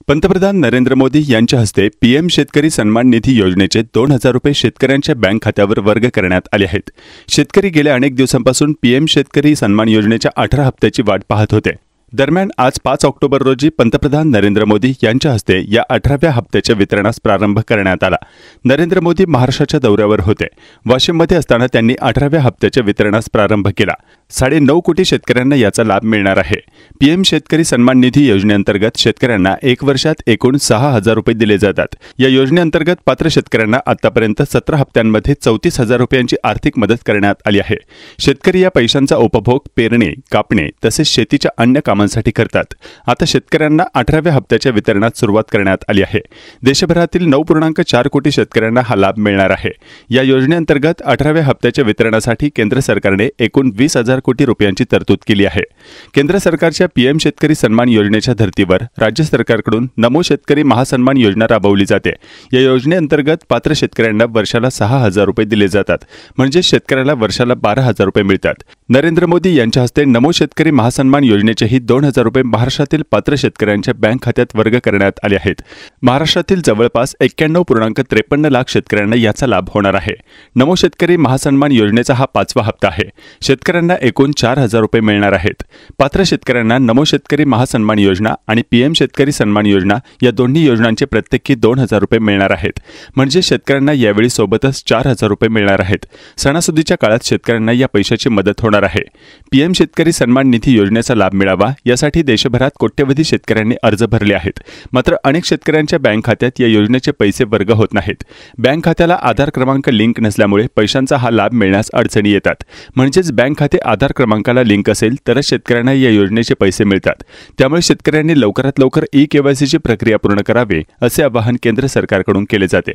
पंतप्रधान नरेंद्र मोदी यांच्या हस्ते पीएम शेतकरी सन्मान निधी योजनेचे 2,000 रुपये शेतकऱ्यांच्या बँक खात्यावर वर्ग करण्यात आले आहेत। शेतकरी गेल्या अनेक दिवसांपासून पीएम शेतकरी सन्मान योजनेच्या 18 हप्त्याची वाट पाहत होते। दरम्यान आज 5 ऑक्टोबर रोजी पंतप्रधान नरेंद्र मोदी यांच्या हस्ते या 18व्या हप्त्याच्या वितरणास प्रारंभ करण्यात आला। नरेंद्र मोदी महाराष्ट्राच्या दौऱ्यावर होते। वाशिममध्ये असताना त्यांनी 18व्या हप्त्याच्या वितरणास प्रारंभ केला। 9.5 कोटी शेतकऱ्यांना याचा लाभ मिळणार आहे। पीएम शेतकरी सन्मान निधी योजनेअंतर्गत शेतकऱ्यांना 1 वर्षात एकूण 6,000 रुपये दिले जातात। या योजनेअंतर्गत पात्र शेतकऱ्यांना आतापर्यंत 17 हप्त्यांमध्ये 34,000 रुपयांची आर्थिक मदत करण्यात आली आहे। शेतकरी या पैशांचा उपभोग पेरणी, कापणी तसेच शेतीच्या अन्य कामांसाठी करतात। आता शेतकऱ्यांना 18व्या हप्त्याच्या वितरणात सुरुवात करण्यात आली आहे। देशभरातील 9.4 कोटी शेतकऱ्यांना हा लाभ मिळणार आहे। या योजनेअंतर्गत 18व्या हप्त्याच्या वितरणासाठी केंद्र सरकारने एकूण 20,000 कोटी रुपयांची तरतूद केली आहे। केंद्र सरकारच्या पीएम शेतकरी सन्मान योजनेच्या धर्तीवर राज्य सरकारकडून नमो शेतकरी महासन्मान योजना राबवली जाते। या योजनेअंतर्गत पात्र शेतकऱ्यांना वर्षाला 6,000 रुपये दिले जातात, म्हणजे शेतकऱ्याला वर्षाला 12,000 रुपये मिळतात। नरेंद्र मोदी यांच्या हस्ते नमो शेतकरी महासन्मान योजनेचेही 2,000 रुपये महाराष्ट्रातील पात्र शेतकऱ्यांच्या बँक खात्यात वर्ग करण्यात आले आहेत। महाराष्ट्रातील जवळपास 91.53 लाख शेतकऱ्यांना याचा लाभ होणार आहे। नमो शेतकरी महासन्मान योजनेचा हा 5वा हप्ता आहे। शेतकऱ्यांना एकूण 4,000 रुपये मिळणार आहेत। पात्र शेतकऱ्यांना नमो शेतकरी महासन्मान योजना आणि पीएम शेतकरी सन्मान योजना या दोन्ही योजनांचे प्रत्येकी 2,000 रुपये मिळणार आहेत, म्हणजे शेतकऱ्यांना यावेळी सोबतच 4,000 रुपये मिळणार आहेत। सणासुदीच्या काळात शेतकऱ्यांना या पैशाची मदत होणार आहे। पीएम शेतकरी सन्मान निधी योजनेचा लाभ मिळावा यासाठी देशभरात कोट्यवधी शेतकऱ्यांनी अर्ज भरले आहेत। मात्र अनेक शेतकऱ्यांच्या बँक खात्यात या योजनेचे पैसे वर्ग होत नाहीत। बँक खात्याला आधार क्रमांक लिंक नसल्यामुळे पैशांचा हा लाभ मिळण्यास अडचणी येतात। म्हणजेच बँक खाते आधार क्रमांकाला लिंक असेल तरच शेतकऱ्यांना या योजनेचे पैसे मिळतात। त्यामुळे शेतकऱ्यांनी लवकरात लवकर ई-केवायसीची प्रक्रिया पूर्ण करावी असे आवाहन केंद्र सरकारकडून केले जाते।